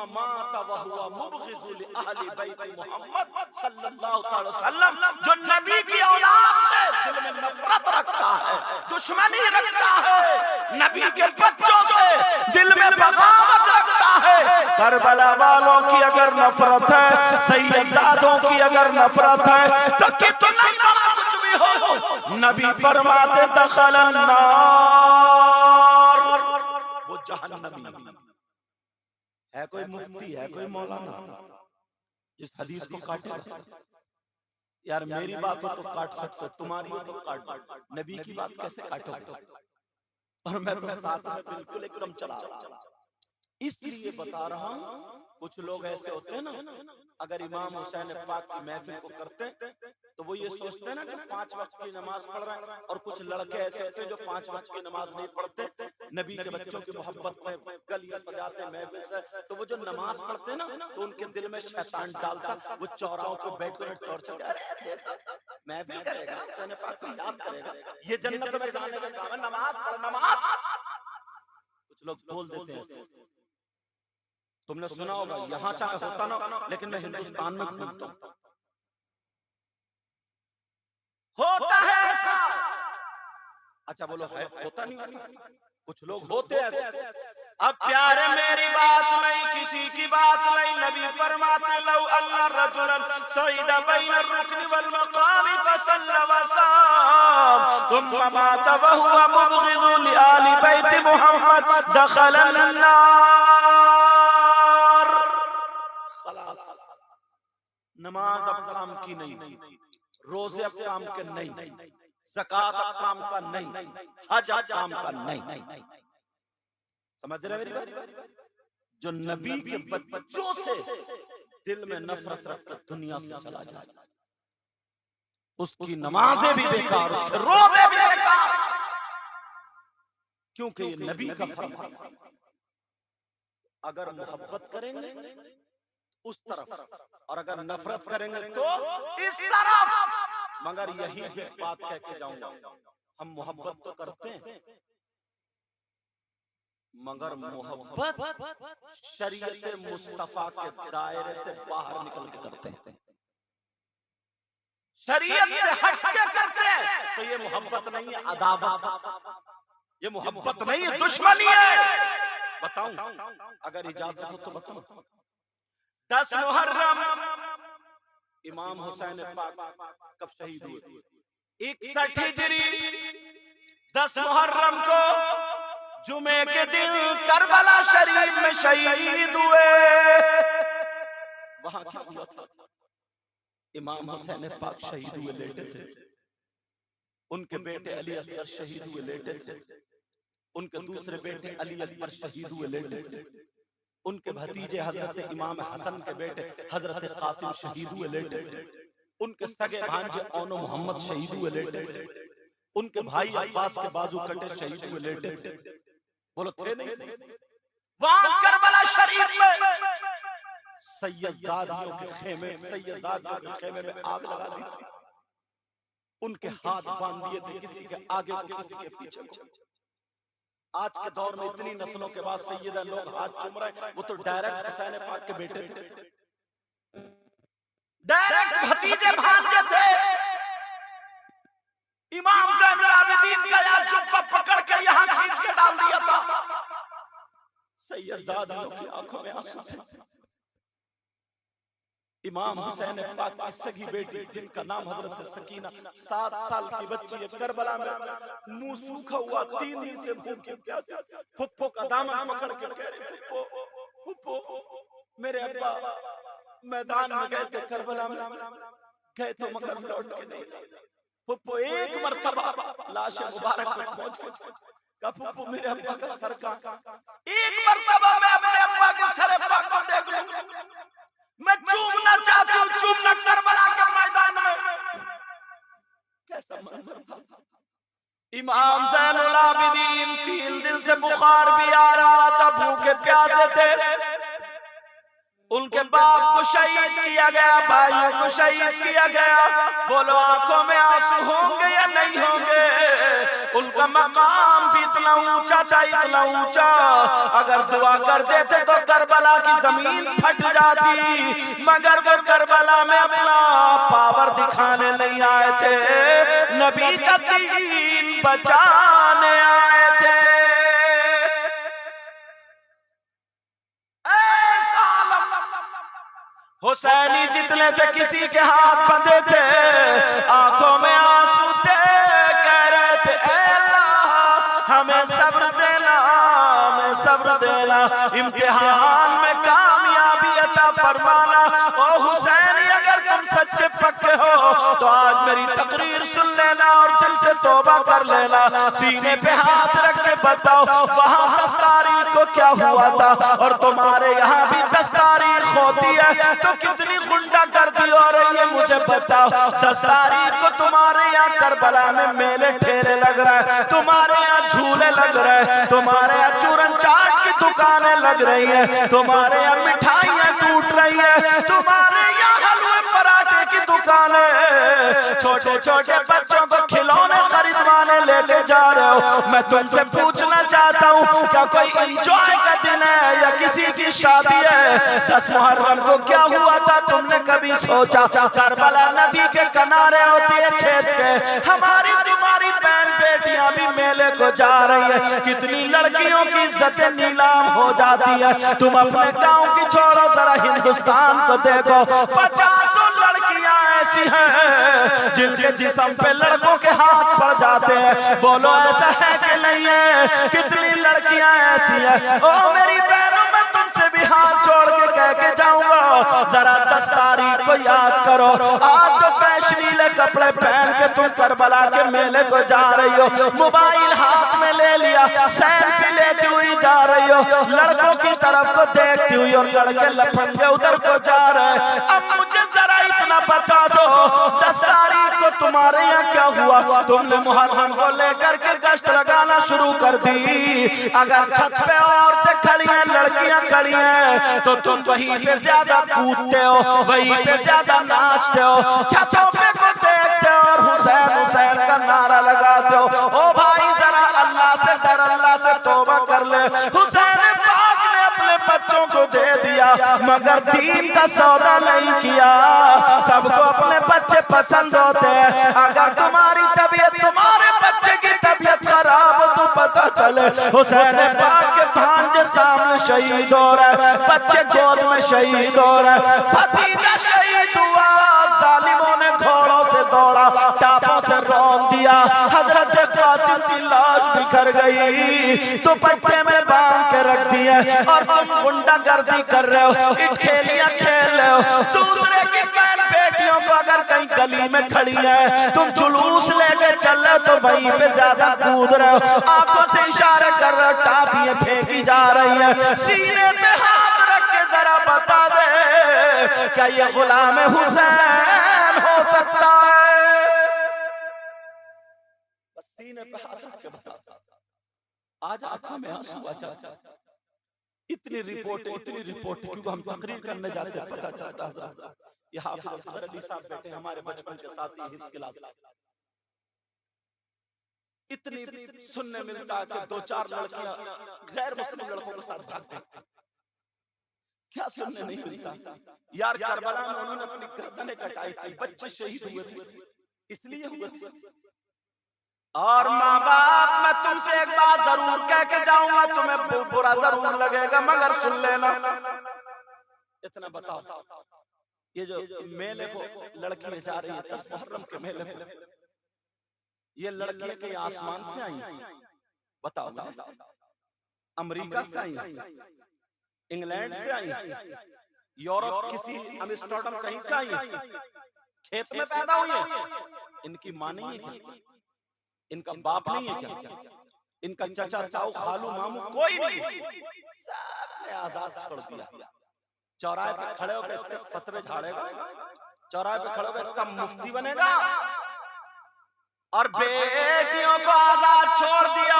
माता व हुवा मुबग़िज़ु लि अहली बैत मोहम्मद सल्लल्लाहु अलैहि वसल्लम, जो नबी की औलाद से दिल में नफरत रखता है, दुश्मनी रखता है, नबी के बच्चों से दिल में बगावत रखता है। करबला वालों की अगर नफरत है, सैयदादों की अगर नफरत है, तो कितना बड़ा कुछ भी हो, नबी फरमाते दखलन नार, वो जहन्नमी है। कोई मुफ्ती है, कोई मौलाना इस हदीस को काटेगा? यार मेरी बात हो तो काट सकते, तुम्हारी हो तो काट, नबी की बात कैसे काटोगे? और मैं तो साथ में बिल्कुल एकदम चला रहा। इसलिए बता रहा हूं, कुछ लोग ऐसे होते हैं ना, अगर इमाम हुसैन पाक की महफिल को करते हैं तो वो ये सोचते हैं ना कि 5 वक्त की नमाज पढ़ रहे हैं। और कुछ लड़के ऐसे होते हैं जो 5 वक्त की नमाज नहीं पढ़ते, नबी के बच्चों की मोहब्बत में गलियां सजाते हैं महफिल से, तो वो जो नमाज पढ़ते हैं ना, तो उनके दिल में शैतान डालता, वो चौराहों पे बैठ कर टॉर्चर, अरे महफिल करेगा, हुसैन पाक को याद करेगा, ये जन्नत में जाने का काम है, नमाज पढ़, नमाज। कुछ लोग बोल देते हैं ऐसे। तुमने सुना होगा, यहाँ चाहे होता ना, लेकिन मैं हिंदुस्तान में घूमता हूं, होता है ऐसा। अच्छा बोलो, है होता नहीं होता? कुछ लोग होते ऐसे। अब प्यारे मेरी बात नहीं, किसी की बात नहीं, नबी फरमाते लौ अल्लाह रजुलन सईदा बैन रुकन वल मकाम फसल्ला वसाम थुम्मा माता व हुवा मुबग़िज़ु लि आलि बैत मोहम्मद दखलन नार। खलास, नमाज अब काम की नहीं, रोजे अब काम के नहीं, ज़कात अब काम का नहीं, हज अब काम का नहीं। समझ रहे मेरी बात? जो नबी के बच्चों से दिल में नफरत रखकर दुनिया से चला जाए, उसकी नमाजें भी बेकार, उसके रोजे भी बेकार, क्योंकि ये नबी का फरमान। अगर मोहब्बत करेंगे उस तरफ, और अगर नफरत करेंगे तो इस तरफ। मगर यही बात कह के जाऊंगा, हम मोहब्बत तो करते हैं, मगर मोहब्बत शरीयत मुस्तफा के दायरे से बाहर निकल के करते हैं, शरीयत से हट के करते हैं, तो ये मोहब्बत नहीं है, अदावत। ये मोहब्बत नहीं है, दुश्मनी है। बताऊं, अगर इजाजत हो तो बताऊं। 10 मुहर्रम इमाम हुसैन पाक कब शहीद हुए? 61 हिजरी 10 मुहर्रम को जुमे के दिन करबला शरीफ में शहीद हुए। वहां क्या हुआ था? इमाम हुसैन पाक शहीद हुए, लेटे थे। उनके बेटे अली असगर शहीद हुए, लेटे थे। उनके दूसरे बेटे अली अकबर शहीद हुए, लेटे थे। उनके भतीजे हजरत इमाम हसन के बेटे हजरत कासिम शहीद हुए, लेटे थे। उनके सगे भांजे औनो मोहम्मद शहीद हुए, लेटे थे। उनके भाई अब्बास के बाजू कटे शहीद हुए, लेटे थे। बोलो थे नहीं? वहां करबला शरीफ में सैयदादियों के खेमे, सैयदादियों के खेमे में आग लगा दी। उनके हाथ बांध दिए थे, किसी के आगे को, किसी के पीछे को। आज के दौर में इतनी नस्लों के बाद सैयदा लोग हाथ चूम रहे, वो तो डायरेक्ट हुसैन पाक के बेटे थे, डायरेक्ट भतीजे भांजे थे। इमाम ज़ैनुल आबिदीन का यार जुब्बा पकड़ के यहाँ खींच के डाल दिया था। सैयदादियों की आंखों में आंसू थे। इमाम हुसैन पाक की सगी बेटी, जिनका नाम हजरत सकीना, 7 साल की बच्ची है, करबला में मुंह सूखा हुआ, 3 दिन से भूखे प्यासे, फुप्पो का दामन पकड़ के कह रही, फुप्पो मेरे अब्बा मैदान में गए थे, करबला में गए तो मगर लौट के नहीं। फुप्पो एक मर्तबा लाश मुबारक पे पहुंच गए, कहा फुप्पो मेरे अब्बा का सर का, एक मर्तबा मैं अपने अब्बा के सर पाक को देख लूं, मैं चूमना चाहती हूँ, चूमना करबला के मैदान में। कैसा मंजर था। इमाम ज़ैनुल आबिदीन 3 दिन से बुखार भी आ रहा था, भूखे प्यासे थे। उनके बाप को शहीद किया गया, भाइयों को शहीद किया गया। बोलो आंखों में आंसू होंगे या नहीं होंगे? उनका मकाम भी इतना ऊंचा था, इतना ऊंचा, अगर दुआ कर देते तो करबला की जमीन फट जाती, मगर वो करबला में अपना पावर दिखाने नहीं आए थे, नबी का दीन बचाने आए थे। हुसैनी जितने थे किसी के हाथ बंधे थे, आंखों में आंसू थे, कह रहे थे ऐ अल्लाह हमें सब्र देना, हमें सब्र देना, इम्तिहान में कामयाबी अता फरमाना। ओ हुसैनी अगर तुम सच्चे पक्के हो तो आज मेरी तकरीर सुन लेना और दिल से तौबा कर लेना, सीने पे हाथ रख के बताओ वहां 10 तारीख को क्या हुआ था, और तुम्हारे यहाँ भी 10 तारीख होती है तो कितनी गुंडागर्दी हो रही है मुझे बताओ। 10 तारीख को तुम्हारे यहाँ करबला में मेले ठेले लग रहा है, तुम्हारे यहाँ झूले लग रहे हैं, तुम्हारे यहाँ चूरन चाट की दुकानें लग रही हैं, तुम्हारे यहाँ मिठाइयाँ टूट रही है, तुम्हारे यहाँ हलवे पराठे की दुकानें, छोटे छोटे बच्चों को खिलौने खरीदवाने लेके जा रहे हो। मैं तुमसे पूछना चाहता हूँ क्या कोई एंजॉय का दिन है या किसी की शादी है? 10 मुहर्रम को क्या हुआ था तुमने कभी सोचा? करबला नदी के किनारे होती है खेत के, हमारी तुम्हारी बहन बेटियां भी मेले को जा रही है, कितनी लड़कियों की इज्जतें नीलाम हो जाती है। तुम अपने गांव की छोड़ो जरा हिंदुस्तान को देखो, 50 लड़कियां ऐसी हैं जिनके जिस्म पे लड़कों के हाथ पड़ जाते हैं। बोलो ऐसा है कि नहीं है? कितनी लड़कियां ऐसी हैं। ओ मेरी बहनों मैं तुमसे भी हाथ जोड़ के कह के जाऊंगा जरा 10 तारीख को याद करो। आज तो फैशनीले कपड़े पहन के तुम करबला के मेले को जा रही हो, मोबाइल हाथ में ले लिया, सेल्फी लेती हुई जा रही हो, लड़कों की तरफ को देखती हुई, और लड़के लफंगे उधर को जा रहे हैं। अब मुझे जरा इतना बता दो 10 तारीख को तुम्हारे यहाँ क्या हुआ? तुमने मुहर्रम को लेकर के गश्त लगाना शुरू कर दी। अगर छत पे औरतें खड़ी हैं, लड़कियां खड़ी हैं, तो तुम वहीं पे ज्यादा कूदते हो, वहीं पे ज्यादा नाचते हो, छतों पे को देखते हो और हुसैन हुसैन का नारा लगाते हो। ओ भाई जरा अल्लाह से डर, अल्लाह से तौबा कर ले। हुसैन पाक ने अपने बच्चों को दे दिया मगर दीन का सौदा नहीं किया। सबको अपने बच्चे पसंद होते हैं, अगर तुम्हारी तबीयत, तुम्हारे बच्चे की तबीयत खराब हो तो पता चले हुसैन पाक के भांजे सामने शहीद हो रहा है, बच्चे गोद में शहीद हो रहा है, भतीजा शहीद हुआ, जालिमों ने घोड़ों से दौड़ा, टापों से रौंद दिया, हजरत कासिम की लाश बिखर गई, दुपट्टे में बांध के रख दिए, और तुम गुंडागर्दी कर रहे हो, खेलियां खेल रहे हो। दूसरे की बहन बेटियों को अगर कहीं गली में खड़ी है, तुम जुलूस लेके चल रहे हो तो वहीं पे ज्यादा कूद रहे हो, आंखों से इशारे कर रहे हो, टाफियां फेंकी जा रही है। सीने पे हाथ रख के जरा बता दे क्या ये गुलाम हुसैन हो सकता है? बस सीने पे हाथ रख के बता। आज आंखों में आंसू आ जाता, इतनी रिपोर्ट क्योंकि हम तकरीर करने जाते हैं पता चलता है ये हाफिज असगर अली साहब बैठे हमारे बचपन के साथी हिफ्ज क्लास, इतनी सुनने मिलता है कि 2-4 लड़कियां गैर मुस्लिम लड़कों के साथ भागते हैं। क्या सुनने नहीं मिलता यार? करबला में उन्होंने अपनी गर्दनें कटाई थी, बच्चे शहीद हुए थे, इसलिए हुए थे। और माँ बाप मैं तुमसे एक बात जरूर कह के जाऊंगा, तुम्हें बुरा जरूर लगेगा मगर सुन लेना। इतना बताओ, ये जो मेले को लड़कियां जा रही है 10 मुहर्रम के मेले में, ये लड़कियां के आसमान से आई? बताओ, अमेरिका से आई, इंग्लैंड से आई, यूरोप किसी एम्स्टर्डम कहीं से आई, खेत में पैदा हुई है? इनकी मां नहीं है क्या? इनका बाप नहीं है क्या? इनका चचा ताऊ खालू मामू कोई नहीं, सबने आजाद छोड़ दिया। चौराहे पे खड़े होकर फतवे झाड़ेगा, चौराहे पे खड़े होकर तब मुफ्ती बनेगा, और बेटियों को आजाद छोड़ दिया।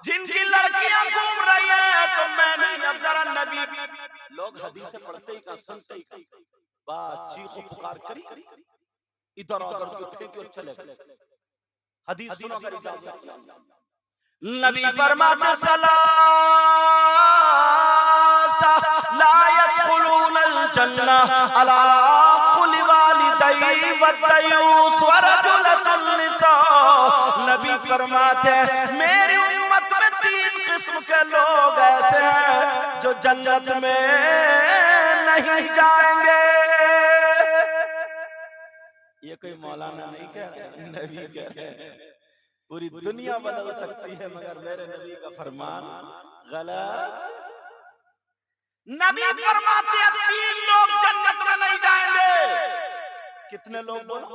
जिनकी लड़कियां घूम रही हैं तो मैं नहीं, अब जरा नबी लोग हदीसें पढ़ते ही का, सुनते ही का, बस चीखो पुकार करी, इधर उधर को फेंके और चले गए। हदीस सुनो कर इजाजत। नबी फरमाते सलासा ला यदखुलूनल जन्ना अला कुल्ली वालिदैहि वद्दयूस व रजुलतुन निसा। नबी फरमाते मेरी उम्मत में 3 किस्म के लोग ऐसे हैं जो जन्नत में नहीं जाएंगे। ये कोई मौलाना नहीं कह रहे, नबी कह रहे हैं। पूरी दुनिया बदल सकती है मगर मेरे नबी का फरमान गलत। नबी फरमाते हैं 3 लोग जन्नत में नहीं जाएंगे। कितने लोग बोलो?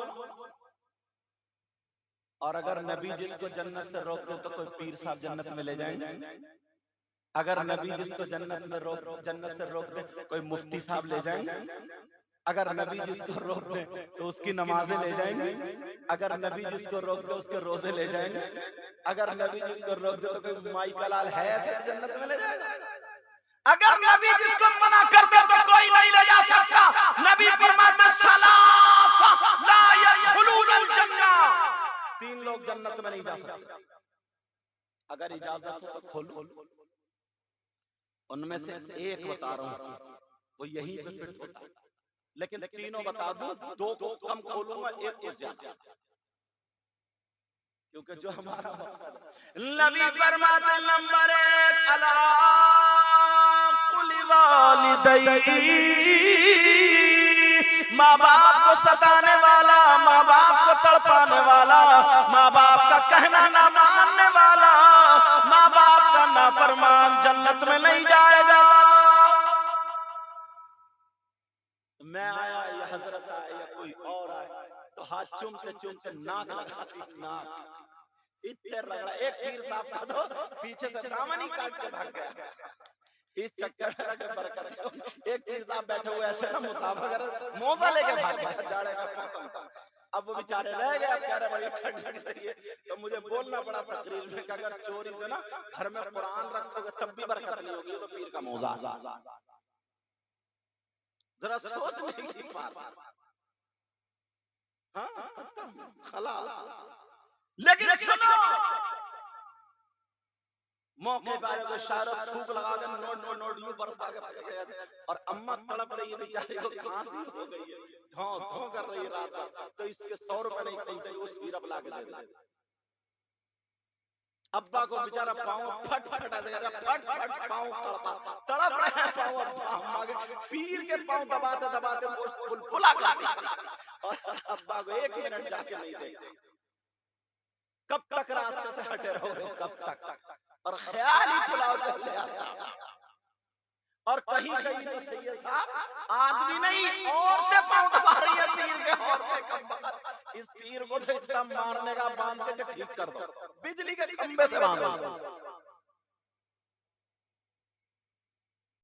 और अगर नबी जिसको जन्नत से रोक दे तो कोई पीर साहब जन्नत में ले जाएंगे? अगर नबी जिसको जन्नत से रोक दे कोई मुफ्ती साहब ले जाएंगे? अगर नबी जिसको रोक दे तो उसकी नमाजें ले जाएंगे? अगर नबी जिसको रोक दे उसके रोजे ले जाएंगे? अगर नबी जिसको रोक दे तो कोई माई का लाल है ऐसे जन्नत में ले जाएगा? अगर नबी जिसको मना कर दे तो कोई नहीं ले जा सकता। नबी फरमाते सलासा ला यदखुलूनल जन्ना, 3 लोग जन्नत में नहीं जा सकते। अगर इजाजत हो तो खोलो। उनमें से एक बता रहा हूं, वो यहीं पे फिट होता है, लेकिन तीनों बता दूं, 2 को कम खोलूंगा, 1 को ज्यादा, क्योंकि जो हमारा नबी फरमाते नंबर 1 अला कुल्ली वालिदैहि, माँ बाप को सताने वाला, माँ बाप को तड़पाने वाला, माँ बाप का कहना ना मानने वाला, माँ बाप का नाफरमान जन्नत में नहीं जाएगा। मैं आया या हजरत आए या कोई और आए तो हाथ चूमते चूमते नाक लगाती, नाक इतने रगड़ा। एक पीर साहब का दो पीछे से दामन ही काट के भाग गया। इस चक्कर में रख बरकर एक पीर साहब बैठे हुए ऐसे ना मुसाफिर मोजा लेके भाग गया, जाड़े का मौसम था। अब वो बेचारे रह गए, अब कह रहे बड़ी ठंड लग रही है। तो मुझे बोलना पड़ा तकरीर में कि अगर चोरी से ना घर में कुरान रखोगे तब भी बरकत नहीं होगी, तो पीर का मौजा। जरा सोचने की बात। हाँ खलास। लेकिन सुनो, मौके पर आए शायद थूक लगा के नोट यूं बरसा के और अम्मा तड़प रही है, बेचारी को खांसी हो गई है, धो कर रही है रात रात, तो इसके 100 रुपए नहीं खरीदे, वो सिरप ला के दे दे। अब्बा को बेचारा पाँव फट फट पाँव तड़प रहे हैं, पाँव पीर के पाँव दबाते दबाते फुला और अब्बा को 1 मिनट जाके नहीं दे। कब तक रास्ते से हटे रहोगे, कब तक? और ख्याल ही पुलाव चले आता। और कहीं कहीं तो सैयद साहब आदमी नहीं औरतें पाँव दबा रही है पीर के। औरतें कब इस पीर को तो इतना मारने का बांध के ठीक कर दो, बिजली के खंबे से बांधो।